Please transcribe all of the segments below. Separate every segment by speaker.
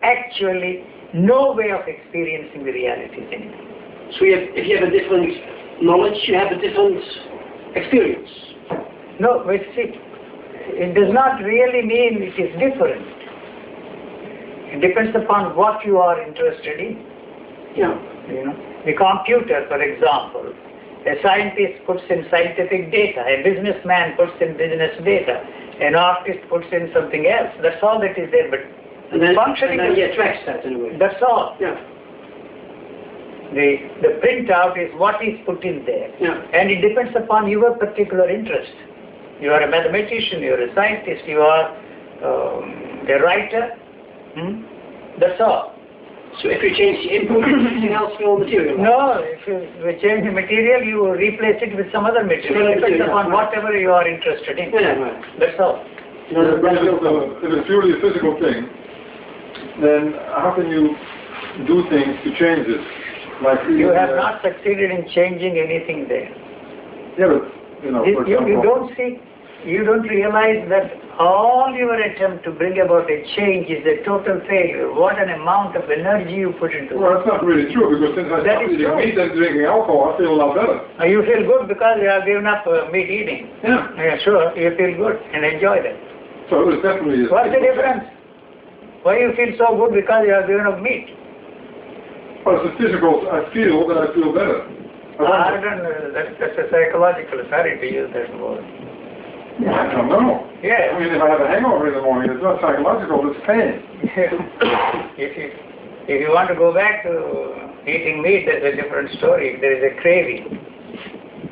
Speaker 1: actually no way of experiencing the realities anymore.
Speaker 2: So if you have a different knowledge, you have a different experience.
Speaker 1: No, but see, it does not really mean it is different. It depends upon what you are interested in.
Speaker 2: Yeah.
Speaker 1: You know, the computer, for example, a scientist puts in scientific data, a businessman puts in business data, an artist puts in something else. That's all that is there. But
Speaker 2: And then he
Speaker 1: is,
Speaker 2: attracts that in a way.
Speaker 1: that's all.
Speaker 2: Yeah.
Speaker 1: The printout is what is put in there.
Speaker 2: Yeah.
Speaker 1: And it depends upon your particular interest. You are a mathematician, you are a scientist, you are a writer. That's all.
Speaker 2: So if you change the input, something else will materialize.
Speaker 1: No, if you change the material, you replace it with some other material. It depends upon whatever you are interested in.
Speaker 2: Yeah, right.
Speaker 1: That's all.
Speaker 3: But if it's purely a physical thing, then how can you do things to change it? Like
Speaker 1: You have not succeeded in changing anything there.
Speaker 3: Yeah, but you know, for
Speaker 1: You
Speaker 3: example,
Speaker 1: don't see, you don't realize that all your attempt to bring about a change is a total failure. What an amount of energy you put into it.
Speaker 3: well, that's not really true, because since I
Speaker 1: That
Speaker 3: stopped
Speaker 1: is
Speaker 3: eating
Speaker 1: true.
Speaker 3: meat and drinking alcohol, I feel a lot better.
Speaker 1: You feel good because you have given up meat eating.
Speaker 3: Yeah.
Speaker 1: Yeah, sure, you feel good and enjoy that.
Speaker 3: So it was definitely.
Speaker 1: What's the difference? Why you feel so good because you have given up meat?
Speaker 3: Well, it's a physical. I feel that I feel better.
Speaker 1: I don't know, that's a psychological, sorry to use that word.
Speaker 3: I don't know.
Speaker 1: Yeah.
Speaker 3: I mean, if I have a hangover in the morning, it's not psychological, it's pain.
Speaker 1: If you want to go back to eating meat, that's a different story. If there is a craving,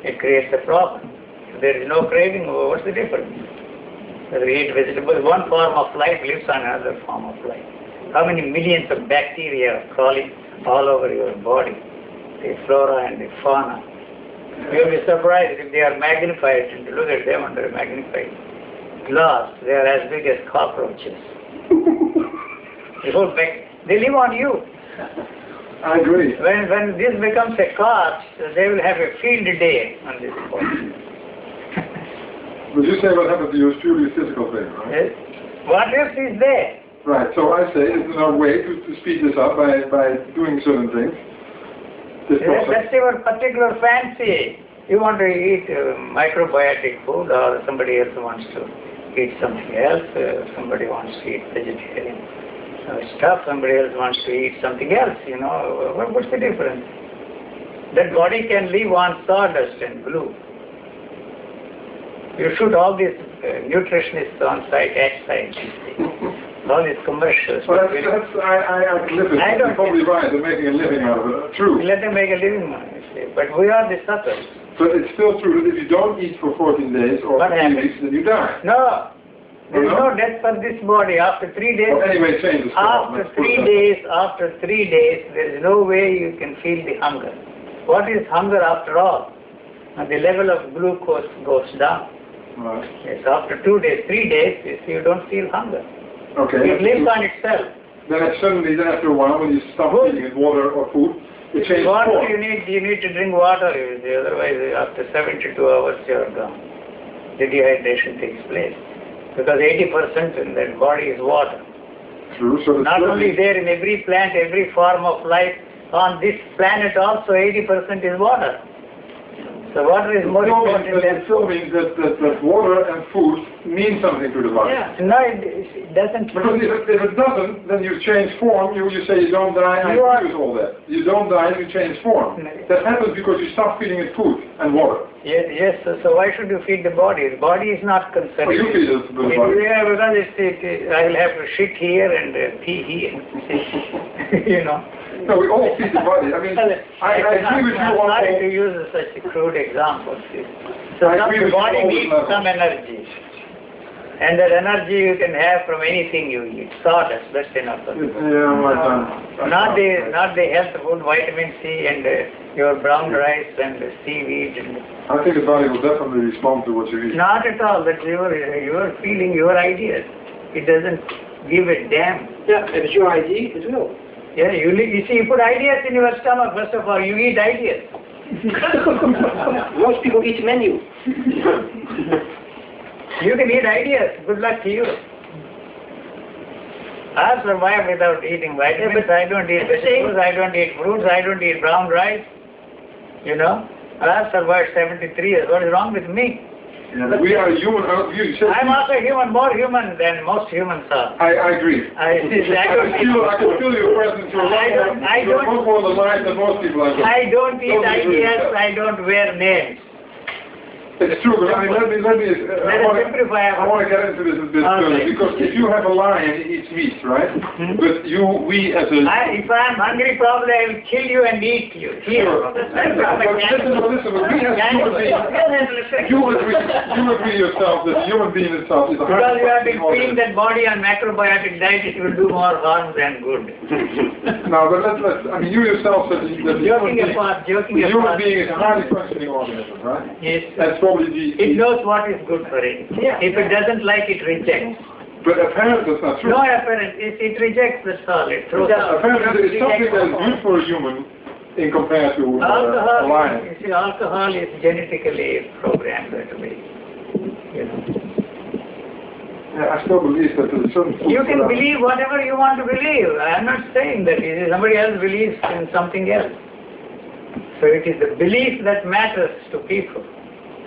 Speaker 1: it creates a problem. If there is no craving, what's the difference? Whether we eat vegetables, one form of life lives on another form of life. How many millions of bacteria are crawling all over your body? The flora and the fauna. You'll be surprised if they are magnified, and look at them under a magnified glass. They are as big as cockroaches. They live on you.
Speaker 3: I agree.
Speaker 1: When this becomes a corpse, they will have a field day on this body.
Speaker 3: But you say what happened to you is purely a physical thing, right?
Speaker 1: What else is there?
Speaker 3: Right, so I say, is there no way to speed this up by doing certain things? This process.
Speaker 1: That's your particular fancy. You want to eat microbiotic food, or somebody else wants to eat something else, somebody wants to eat vegetarian stuff, somebody else wants to eat something else, you know. What's the difference? That body can live on sawdust and glue. You shoot all these nutritionists on site, all these commercials.
Speaker 3: Well, I live it.
Speaker 1: I don't
Speaker 3: You're probably right, they're making a living out of it. True.
Speaker 1: Let them make a living on it, but we are the suckers.
Speaker 3: But it's still true that if you don't eat for 14 days or
Speaker 1: What
Speaker 3: 3
Speaker 1: happens?
Speaker 3: weeks, then you die.
Speaker 1: No, there is
Speaker 3: no?
Speaker 1: no death for this body. After 3 days,
Speaker 3: Well, anyway, change the
Speaker 1: after 3 days, there is no way you can feel the hunger. What is hunger after all? The level of glucose goes down.
Speaker 3: Right.
Speaker 1: Yes, after 2 days, 3 days, you don't feel hunger.
Speaker 3: Okay.
Speaker 1: It lives on itself.
Speaker 3: Then suddenly, after a while, when you stop eating it, water or food, it changes
Speaker 1: Water,
Speaker 3: form.
Speaker 1: you need to drink water, otherwise after 72 hours you are gone. The dehydration takes place. Because 80% in that body is water.
Speaker 3: True. So
Speaker 1: Not only there, in every plant, every form of life, on this planet also 80% is water. So water is more important than
Speaker 3: It still means that water and food mean something to the body.
Speaker 1: Yeah. No, it doesn't.
Speaker 3: Because if it doesn't, then you change form, you say you don't die, I use all that. You don't die, you change form. That happens because you stop feeding it food and water.
Speaker 1: Yes, so why should you feed the body? The body is not concerned.
Speaker 3: Well, you feed the body.
Speaker 1: Yeah, because I will have to shit here and pee here. You know.
Speaker 3: No, we all feed the body. I mean, I agree with you
Speaker 1: I'm
Speaker 3: on
Speaker 1: sorry
Speaker 3: all.
Speaker 1: to use such a crude example. So
Speaker 3: I
Speaker 1: now
Speaker 3: agree
Speaker 1: the
Speaker 3: with you
Speaker 1: body
Speaker 3: on
Speaker 1: needs
Speaker 3: all
Speaker 1: some energy. And that energy you can have from anything you eat. Sawdust, that's enough.
Speaker 3: Yeah, well done.
Speaker 1: Not the health food, vitamin C and your brown rice and seaweed. And
Speaker 3: I think the body will definitely respond to what you eat.
Speaker 1: not at all. That's your feeling, your ideas. It doesn't give a damn.
Speaker 2: Yeah, if it's your idea, it will.
Speaker 1: Yeah, you see, you put ideas in your stomach, first of all, you eat ideas.
Speaker 2: Most people eat menu.
Speaker 1: You can eat ideas. Good luck to you. I survive without eating vitamins. I don't eat vegetables. I don't eat fruits. I don't eat brown rice. You know, I have survived 73 years. What is wrong with me?
Speaker 3: Yeah, we are human.
Speaker 1: I'm also human, more human than most humans are.
Speaker 3: I agree.
Speaker 1: I can
Speaker 3: feel your presence. You're much more alive than most people.
Speaker 1: I don't eat ideas. I don't wear names.
Speaker 3: It's true, but I mean, let me I want to get into this a bit further, because if you have a lion, he eats meat, right? But we as a...
Speaker 1: if I'm hungry, probably I will kill you and eat you.
Speaker 3: Sure. Listen, but we as human beings, you agree yourself that human being itself is a...
Speaker 1: Because you have been feeding that body on macrobiotic diet, it will do more harm than good.
Speaker 3: No, but I mean, you yourself said that
Speaker 1: Joking
Speaker 3: human being is a highly functioning organism, right?
Speaker 1: Yes.
Speaker 3: It
Speaker 1: knows what is good for it. Yeah. If it doesn't like it, rejects.
Speaker 3: But apparently that's not true.
Speaker 1: No, apparently. It rejects the solid.
Speaker 3: Apparently it's something that is good for a human in compared to a lion.
Speaker 1: You see, alcohol is genetically programmed that way. You know.
Speaker 3: Yeah, I still believe that there's certain food.
Speaker 1: You can believe whatever you want to believe. I'm not saying that. Somebody else believes in something else. So it is the belief that matters to people.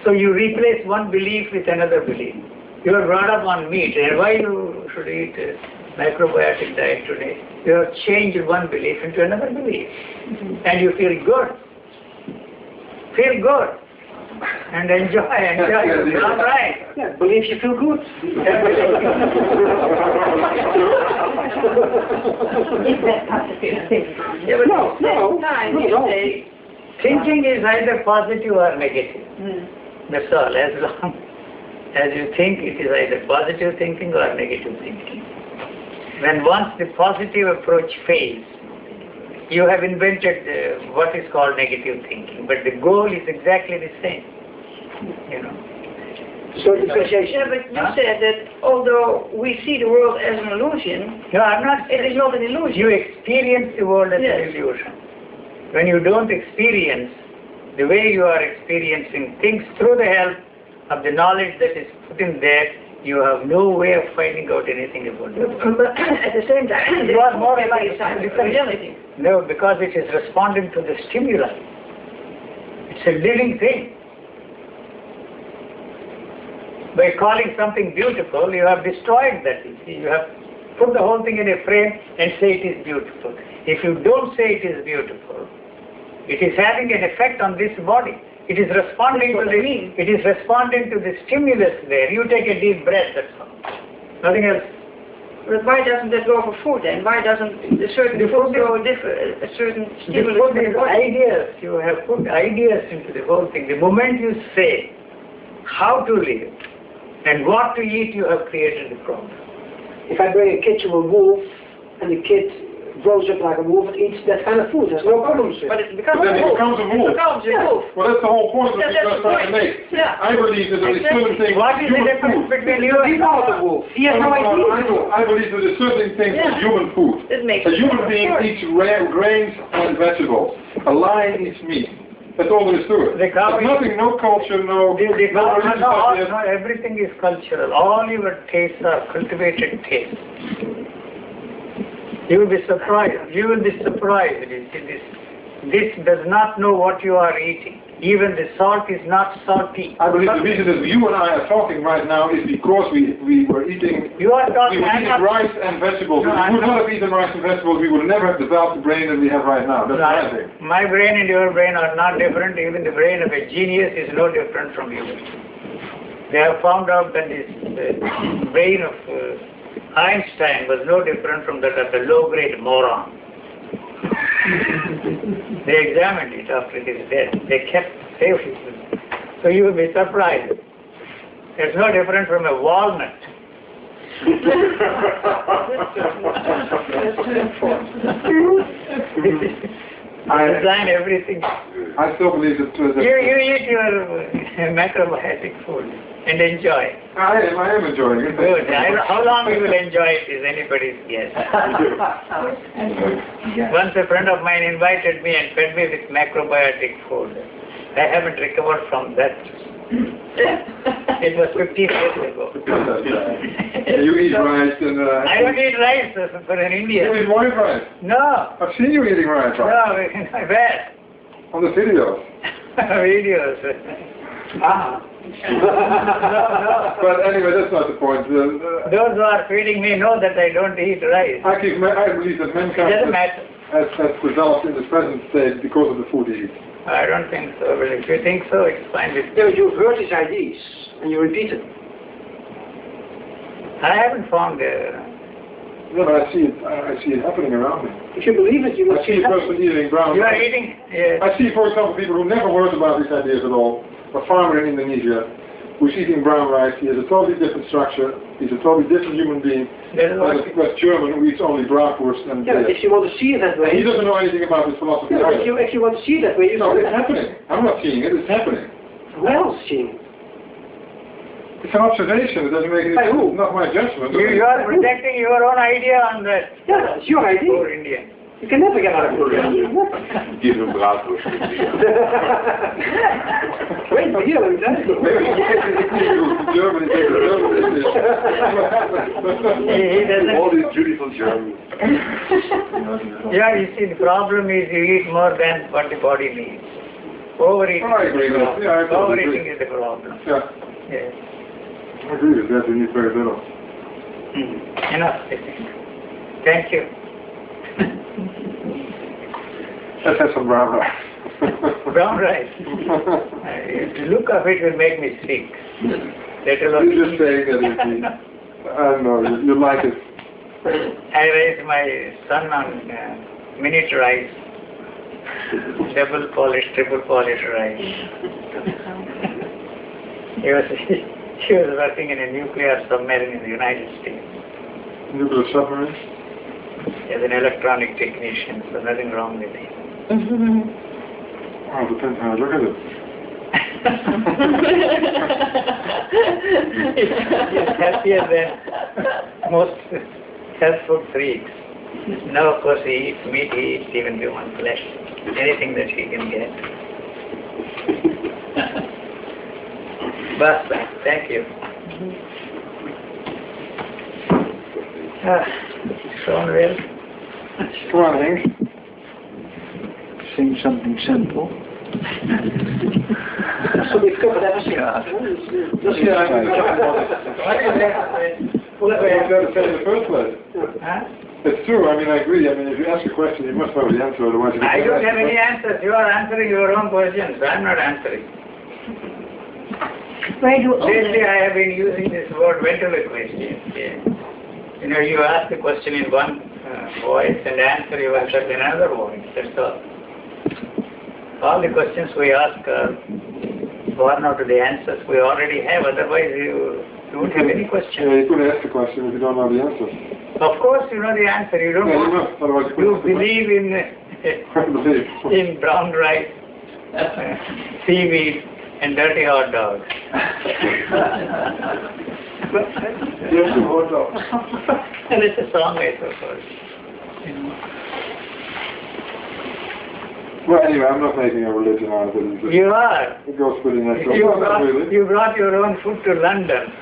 Speaker 1: So you replace one belief with another belief. You are brought up on meat, and why you should eat a macrobiotic diet today? You have changed one belief into another belief. And you feel good. Feel good. And enjoy. All right.
Speaker 2: Yeah, believe you feel good.
Speaker 1: Yeah, but no. Thinking is either positive or negative. That's all. As long as you think, it is either positive thinking or negative thinking. When once the positive approach fails, you have invented what is called negative thinking, but the goal is exactly the same. You know.
Speaker 2: So differentiation. Yeah, but you said that although we see the world as an illusion,
Speaker 1: no, I'm not.
Speaker 2: It is not an illusion.
Speaker 1: You experience the world as an illusion. When you don't experience the way you are experiencing things through the help of the knowledge that is put in there, you have no way of finding out anything about it.
Speaker 2: But at the same time,
Speaker 1: you are more like
Speaker 2: reality.
Speaker 1: No, because it is responding to the stimuli. It's a living thing. By calling something beautiful, you have destroyed that. You see, you have put the whole thing in a frame and say it is beautiful. If you don't say it is beautiful, it is having an effect on this body. It is responding to the stimulus there. You take a deep breath, that's all. Nothing else.
Speaker 2: But why doesn't that go for food then? Why doesn't a certain food go a certain stimulus?
Speaker 1: The ideas. You have put ideas into the whole thing. The moment you say how to live and what to eat, you have created the problem.
Speaker 2: If I bring a kid to a wolf and the kid grows up like a wolf and eats that kind of food, there's no problem with it.
Speaker 3: But it becomes a wolf. Well, that's the whole point of what you're trying to make.
Speaker 2: Yeah.
Speaker 3: I believe that there is certain things.
Speaker 1: What is the difference between you and
Speaker 2: the wolf? He has no idea.
Speaker 3: I believe that there are certain things in human food. A human being eats grains and vegetables. A lion eats meat. That's all there is to it. There's nothing, no culture, no
Speaker 1: everything is cultural. All your tastes are cultivated tastes. You will be surprised. You will be surprised. This does not know what you are eating. Even the salt is not salty.
Speaker 3: I believe the reason that you and I are talking right now is because we were eating rice and vegetables. If we would not have eaten rice and vegetables, we would never have developed the brain that we have right now. That's what I think.
Speaker 1: My brain and your brain are not different. Even the brain of a genius is no different from yours. They have found out that this brain of Einstein was no different from that of a low-grade moron. They examined it after his death. They kept safe. So you will be surprised. It's no different from a walnut. I design everything.
Speaker 3: I still believe that...
Speaker 1: You eat your macrobiotic food and enjoy.
Speaker 3: I am enjoying it.
Speaker 1: Good. How long you will enjoy it is anybody's guess. Once a friend of mine invited me and fed me with macrobiotic food. I haven't recovered from that. It was 15 years ago.
Speaker 3: You eat rice and...
Speaker 1: I don't eat rice for an Indian.
Speaker 3: You eat white rice?
Speaker 1: No.
Speaker 3: I've seen you eating white rice.
Speaker 1: No, where?
Speaker 3: On the videos.
Speaker 1: Videos.
Speaker 2: Ah.
Speaker 1: No.
Speaker 3: But anyway, that's not the point.
Speaker 1: Those who are feeding me know that I don't eat rice.
Speaker 3: I believe that
Speaker 1: It
Speaker 3: mankind
Speaker 1: doesn't matter.
Speaker 3: has developed in the present state because of the food he eats.
Speaker 1: I don't think so. Well, if you think so, it's fine with
Speaker 2: Yeah,
Speaker 1: me.
Speaker 2: but you've heard his ideas, and you repeat them.
Speaker 1: I haven't found
Speaker 3: No, but I see it happening around me.
Speaker 2: If you believe it, you will
Speaker 3: I see a person eating brown
Speaker 1: You are
Speaker 3: rice.
Speaker 1: eating? Yes.
Speaker 3: I see, for example, people who never heard about these ideas at all. A farmer in Indonesia who's eating brown rice. He has a totally different structure. He's a totally different human being.
Speaker 1: That is what
Speaker 3: than a West German who eats only bratwurst and
Speaker 2: Yeah,
Speaker 3: beer.
Speaker 2: if you want to see it that way.
Speaker 3: And he doesn't know anything about this philosophy.
Speaker 2: Yeah,
Speaker 3: either.
Speaker 2: if you want to see it that way, you
Speaker 3: No,
Speaker 2: know
Speaker 3: it's happening. I'm not seeing it. It's happening.
Speaker 2: Who else seeing it?
Speaker 3: It's an observation. It doesn't make any
Speaker 2: By who?
Speaker 3: Not my judgment.
Speaker 1: You are projecting your own idea on that.
Speaker 2: Yeah, it's your idea.
Speaker 1: Poor Indian.
Speaker 2: You can never get out of it.
Speaker 4: Give him bratwurst.
Speaker 2: Wait, but here, let me tell you.
Speaker 3: Germany takes the
Speaker 1: He doesn't.
Speaker 4: All these beautiful Germans.
Speaker 1: Yeah, you see, the problem is you eat more than what the body needs. Overeating.
Speaker 3: I agree with that. Yeah, I totally
Speaker 1: Overeating
Speaker 3: agree.
Speaker 1: is the problem.
Speaker 3: Yeah,
Speaker 1: Yes.
Speaker 3: I agree with that. We need very little.
Speaker 1: Enough, I think. Thank you.
Speaker 3: Let's have some brown rice.
Speaker 1: Brown rice. The look of it will make me sick. That will
Speaker 3: You're just saying that it's I don't know, you like it.
Speaker 1: I raised my son on minute rice. Double polished, triple polished rice. He was working in a nuclear submarine in the United States
Speaker 3: Nuclear submarine?
Speaker 1: as an electronic technician, so nothing wrong with him.
Speaker 3: Oh, depends how you look at it.
Speaker 1: He's happier than most health food freaks. Now, of course, he eats meat, he eats even human flesh, anything that he can get. But, thank you. Shown well.
Speaker 3: Come on, Hank.
Speaker 5: Sing something simple.
Speaker 2: So we've covered everything.
Speaker 3: Yeah, what did you say in the first place?
Speaker 1: Huh?
Speaker 3: It's true, I mean, I agree. I mean, if you ask a question, you must know the answer, otherwise you
Speaker 1: I
Speaker 3: can't
Speaker 1: don't have
Speaker 3: answer.
Speaker 1: any answers. You are answering your own questions. I'm not answering. Lately, I have been using this word ventriloquist. Yeah. You know, you ask the question in one voice and answer yourself in another voice. That's all. All the questions we ask are born out of the answers we already have. Otherwise, you don't have any
Speaker 3: Yeah,
Speaker 1: question.
Speaker 3: you couldn't ask the question if you don't know the answer.
Speaker 1: Of course, you know the answer. You don't
Speaker 3: Yeah, you
Speaker 1: want-
Speaker 3: must, otherwise you
Speaker 1: You
Speaker 3: couldn't
Speaker 1: believe in
Speaker 3: believe.
Speaker 1: in brown rice, seaweed, and dirty hot dogs.
Speaker 3: Yes, you hold on.
Speaker 1: And it's a song, I suppose.
Speaker 3: Well, anyway, I'm not making a religion out of it. It's just-
Speaker 1: You are.
Speaker 3: It goes pretty natural.
Speaker 1: You
Speaker 3: No, not
Speaker 1: brought,
Speaker 3: really.
Speaker 1: you brought your own food to London.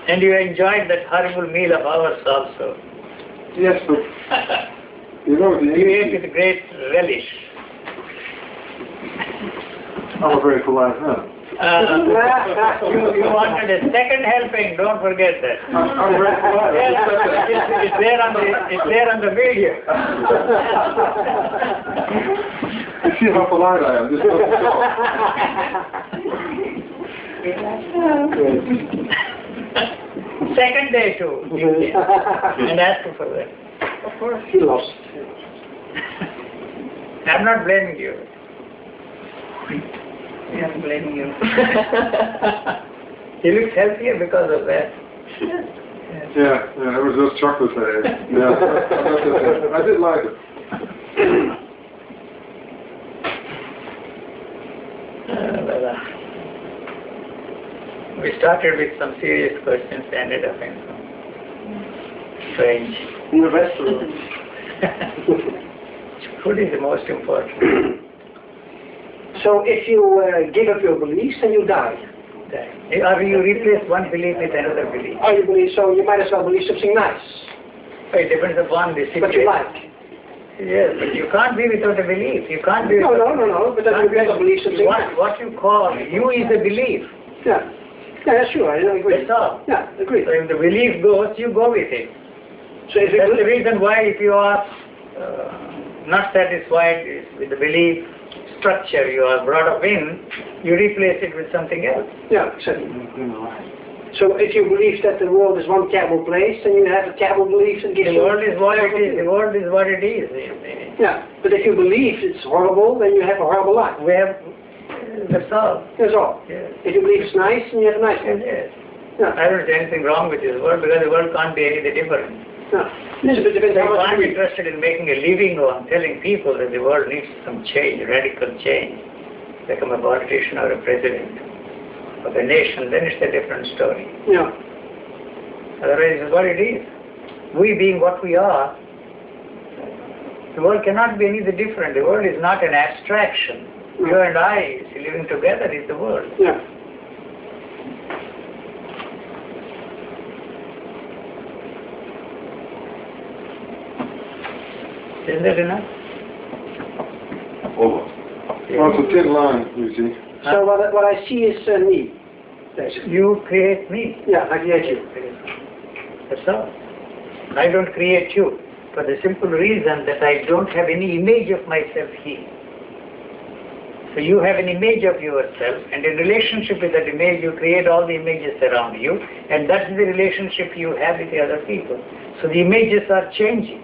Speaker 1: And you enjoyed that horrible meal of ours also.
Speaker 3: Yes, but you know the
Speaker 1: You ate
Speaker 3: English.
Speaker 1: with great relish.
Speaker 3: I'm a very polite man.
Speaker 1: You wanted a second helping, don't forget that.
Speaker 3: I'm very polite.
Speaker 1: Yes, it's there on the video.
Speaker 3: You see how polite I am. This doesn't show.
Speaker 1: Second day too. And ask for that.
Speaker 2: Of course, he lost.
Speaker 1: I'm not blaming you. I'm blaming you. He looks healthier because of that.
Speaker 3: Yeah, it was those chocolates I ate. Yeah, I did like it.
Speaker 1: We started with some serious questions, ended up in some strange.
Speaker 2: In the restaurant.
Speaker 1: Food is the most important.
Speaker 2: So if you give up your beliefs, then you die.
Speaker 1: Or you replace one belief with another belief.
Speaker 2: Oh, you believe so? You might as well believe something nice.
Speaker 1: It depends upon the situation.
Speaker 2: But you like.
Speaker 1: Yes, but you can't be without a belief. You can't be.
Speaker 2: No. But then you have to believe something nice.
Speaker 1: What you call you is a belief.
Speaker 2: Yeah. Yeah, that's true. I agree.
Speaker 1: That's all.
Speaker 2: Yeah, agree.
Speaker 1: So if the belief goes, you go with it.
Speaker 2: So if
Speaker 1: that's the reason why if you are not satisfied with the belief structure you are brought up in, you replace it with something else.
Speaker 2: Yeah, exactly. So if you believe that the world is one terrible place, then you have a terrible belief that gives
Speaker 1: the world is what it is. The world is what it is.
Speaker 2: Yeah, but if you believe it's horrible, then you have a horrible life.
Speaker 1: That's all.
Speaker 2: That's all.
Speaker 1: Yes.
Speaker 2: If you believe it's nice, then you have a nice life.
Speaker 1: Yes.
Speaker 2: Yeah.
Speaker 1: I don't see anything wrong with this world because the world can't be any different.
Speaker 2: No. It depends how much
Speaker 1: I'm interested in making a living on telling people that the world needs some change, radical change. Become a politician or a president of a nation, then it's a different story.
Speaker 2: Yeah.
Speaker 1: Otherwise, it's what it is. We being what we are, the world cannot be any different. The world is not an abstraction.
Speaker 2: No.
Speaker 1: You and I living together is the world.
Speaker 2: Yeah.
Speaker 1: Isn't that enough?
Speaker 3: Over. Well, it's a thin line, you see.
Speaker 2: So what I see is me.
Speaker 1: You create me.
Speaker 2: Yeah, I create you.
Speaker 1: That's all. I don't create you for the simple reason that I don't have any image of myself here. So you have an image of yourself, and in relationship with that image you create all the images around you, and that's the relationship you have with the other people. So the images are changing.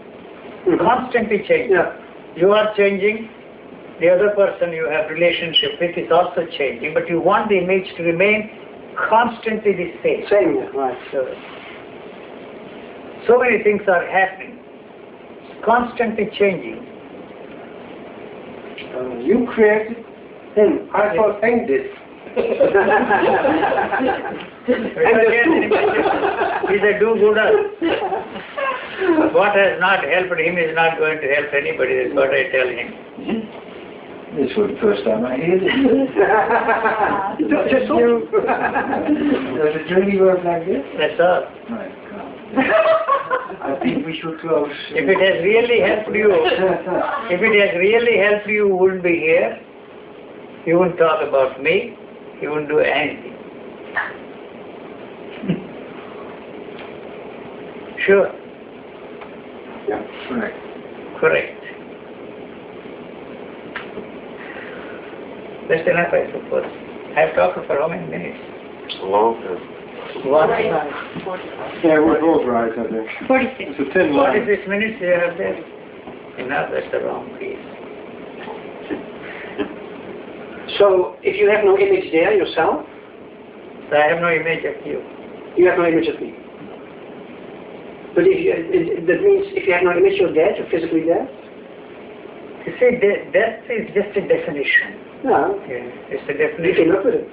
Speaker 1: Constantly changing.
Speaker 2: Yeah.
Speaker 1: You are changing, the other person you have relationship with is also changing, but you want the image to remain constantly the same.
Speaker 2: Same, yeah, right.
Speaker 1: So many things are happening, constantly changing.
Speaker 2: You created him. I thought Hank did.
Speaker 1: He's a do-gooder. What has not helped him is not going to help anybody, that's what I tell him.
Speaker 5: This was the first time I heard it.
Speaker 2: Just you.
Speaker 5: Does it really work like this?
Speaker 1: That's all.
Speaker 5: My God. I think we should close.
Speaker 1: If it has really helped you, you wouldn't be here. You wouldn't talk about me. You wouldn't do anything. Sure.
Speaker 2: Yeah,
Speaker 5: Correct.
Speaker 1: Correct. That's enough, I suppose. I've talked for how many minutes?
Speaker 4: Long.
Speaker 1: 1
Speaker 3: Yeah, we're both right, I think.
Speaker 1: 46.
Speaker 3: It's a thin line.
Speaker 1: 46 minutes you have there. Enough, that's the wrong piece.
Speaker 2: So, if you have no image there yourself,
Speaker 1: So I have no image of you.
Speaker 2: you have no image of me. But if you, that means if you have no image, you're dead, you're physically dead?
Speaker 1: You see, death is just a definition.
Speaker 2: No.
Speaker 1: Yeah, it's a
Speaker 2: You
Speaker 1: definition.
Speaker 2: came up with it.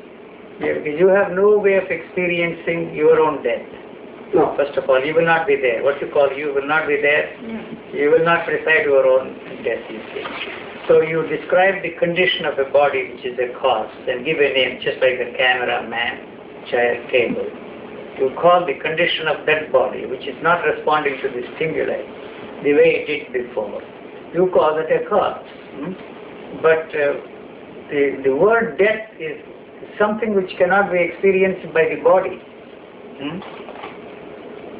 Speaker 1: Yeah, because you have no way of experiencing your own death.
Speaker 2: No.
Speaker 1: First of all, you will not be there. What you call you will not be there. You will not preside your own death, you see. So you describe the condition of a body which is a cause and give a name, just like the camera, man, chair, table. You call the condition of that body which is not responding to the stimuli the way it did before. You call it a cause. But the word death is something which cannot be experienced by the body.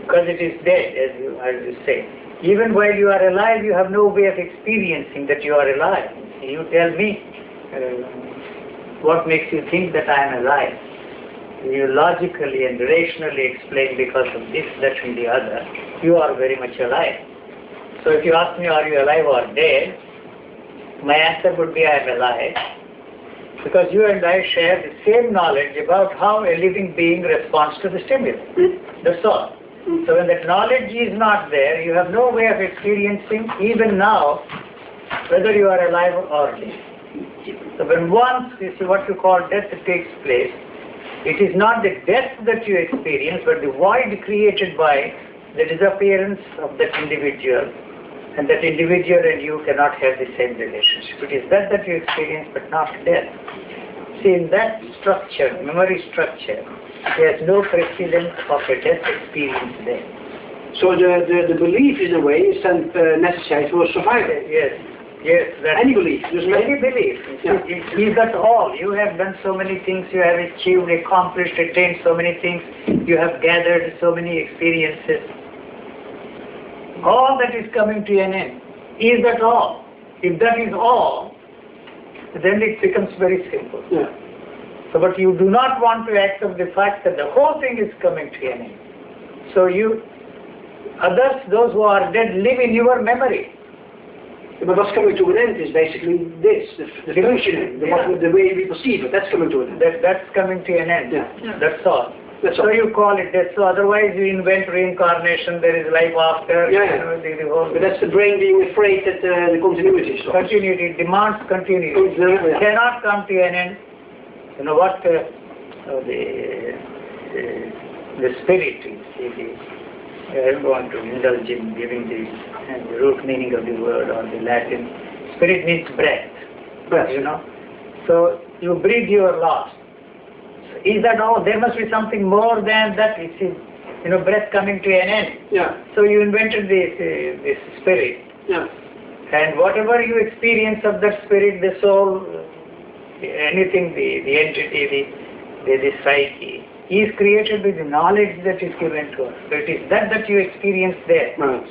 Speaker 1: Because it is dead, as you say. Even while you are alive, you have no way of experiencing that you are alive. You tell me, what makes you think that I am alive? You logically and rationally explain because of this, that and the other, you are very much alive. So if you ask me, are you alive or dead? My answer would be, I am alive. Because you and I share the same knowledge about how a living being responds to the stimulus. That's all. So when that knowledge is not there, you have no way of experiencing, even now, whether you are alive or dead. So when once, you see, what you call death takes place, it is not the death that you experience, but the void created by the disappearance of that individual. And that individual and you cannot have the same relationship. It is that you experience, but not death. See, in that structure, memory structure, there's no precedent of a death experience there.
Speaker 2: So the belief in a way is then necessary for survival.
Speaker 1: Yes, yes.
Speaker 2: Any belief.
Speaker 1: Any belief.
Speaker 2: Yeah.
Speaker 1: Is that all? You have done so many things, you have achieved, accomplished, attained so many things, you have gathered so many experiences. All that is coming to an end. Is that all? If that is all, then it becomes very simple.
Speaker 2: Yeah.
Speaker 1: So, but you do not want to accept the fact that the whole thing is coming to an end. So others, those who are dead, live in your memory.
Speaker 2: But what's coming to an end is basically this, the functioning, the way we perceive it, that's coming to an end.
Speaker 1: That's coming to an end.
Speaker 2: Yeah.
Speaker 1: That's all.
Speaker 2: That's
Speaker 1: so
Speaker 2: all.
Speaker 1: you call it death. So otherwise you invent reincarnation, there is life after.
Speaker 2: Yeah,
Speaker 1: you know, the whole
Speaker 2: but that's the brain being afraid that the continuity is lost.
Speaker 1: continuity, it demands continuity.
Speaker 2: Yeah.
Speaker 1: Cannot come to an end. You know what the spirit is. I don't want to indulge in giving the root meaning of the word or the Latin. Spirit means breath.
Speaker 2: Breath.
Speaker 1: You know. So you breathe your last. Is that all? There must be something more than that. It is, you know, breath coming to an end.
Speaker 2: Yeah.
Speaker 1: So you invented this spirit.
Speaker 2: Yeah.
Speaker 1: And whatever you experience of that spirit, the soul, anything, the entity, the psyche, is created with the knowledge that is given to us. So it is that you experience there.
Speaker 2: Right.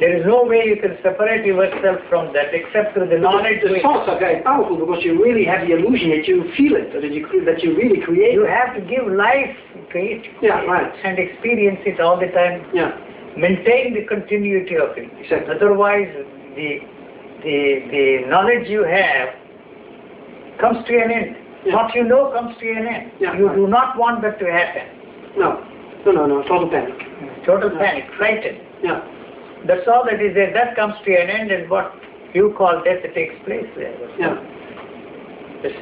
Speaker 1: There is no way you can separate yourself from that except through the knowledge.
Speaker 2: The thoughts are very powerful because you really have the illusion that you feel it, that you really create.
Speaker 1: You have to give life to it.
Speaker 2: Yeah, right.
Speaker 1: And experience it all the time.
Speaker 2: Yeah.
Speaker 1: Maintain the continuity of it.
Speaker 2: Exactly.
Speaker 1: Otherwise, the knowledge you have comes to an end.
Speaker 2: Yeah.
Speaker 1: What you know comes to an end.
Speaker 2: Yeah,
Speaker 1: You
Speaker 2: right.
Speaker 1: do not want that to happen.
Speaker 2: No, total panic.
Speaker 1: Total panic, frightened.
Speaker 2: Yeah.
Speaker 1: That's all that is there. That comes to an end, and what you call death takes place there.
Speaker 2: Yeah.
Speaker 1: It's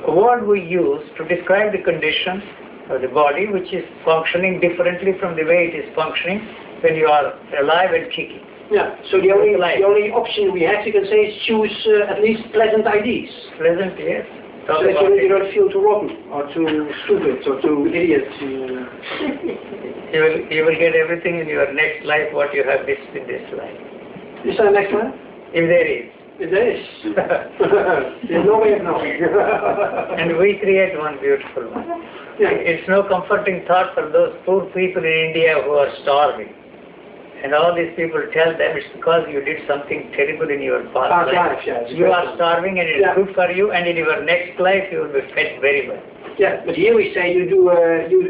Speaker 1: a word we use to describe the condition of the body which is functioning differently from the way it is functioning when you are alive and kicking.
Speaker 2: Yeah. So the only option we have, you can say, is choose at least pleasant ideas.
Speaker 1: Pleasant, yes.
Speaker 2: So that you don't feel too rotten or too stupid or too idiot.
Speaker 1: You will get everything in your next life what you have missed in this life.
Speaker 2: Is there a next one?
Speaker 1: If there is.
Speaker 2: If there is. There's no way of knowing.
Speaker 1: And we create one beautiful one.
Speaker 2: Yeah.
Speaker 1: It's no comforting thought for those poor people in India who are starving. And all these people tell them it's because you did something terrible in your past life.
Speaker 2: Yeah,
Speaker 1: you are starving and it's good for you, and in your next life you will be fed very well.
Speaker 2: Yeah, but here we say you do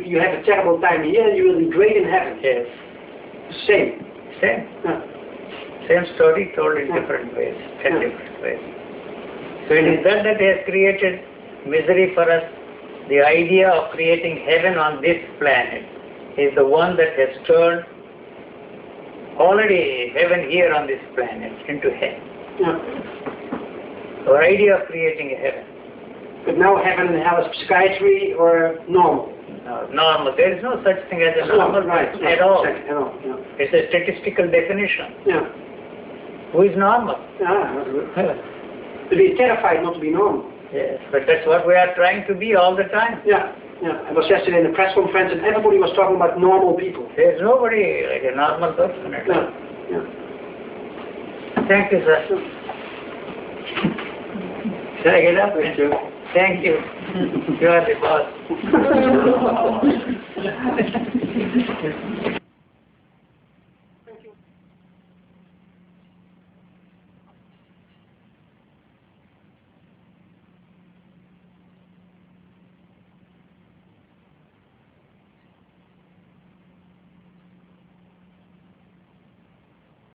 Speaker 2: you have a terrible time here and you will be great in heaven.
Speaker 1: Yes.
Speaker 2: Same.
Speaker 1: Yeah. Same story told in different ways, 10 different ways. So it is that has created misery for us. The idea of creating heaven on this planet is the one that has turned already heaven here on this planet into hell.
Speaker 2: Yeah.
Speaker 1: Our idea of creating a heaven.
Speaker 2: But now heaven and hell is psychiatry or normal?
Speaker 1: No, normal. There is no such thing as a normal at all.
Speaker 2: At all. Yeah.
Speaker 1: It's a statistical definition.
Speaker 2: Yeah.
Speaker 1: Who is normal?
Speaker 2: To be terrified not to be normal.
Speaker 1: Yes, but that's what we are trying to be all the time.
Speaker 2: Yeah. Yeah, I was yesterday in a press conference and everybody was talking about normal people.
Speaker 1: There's nobody like a normal person at all.
Speaker 2: Yeah.
Speaker 1: Thank you, sir. Shall I get up?
Speaker 3: Thank you.
Speaker 1: Thank you. You are the boss.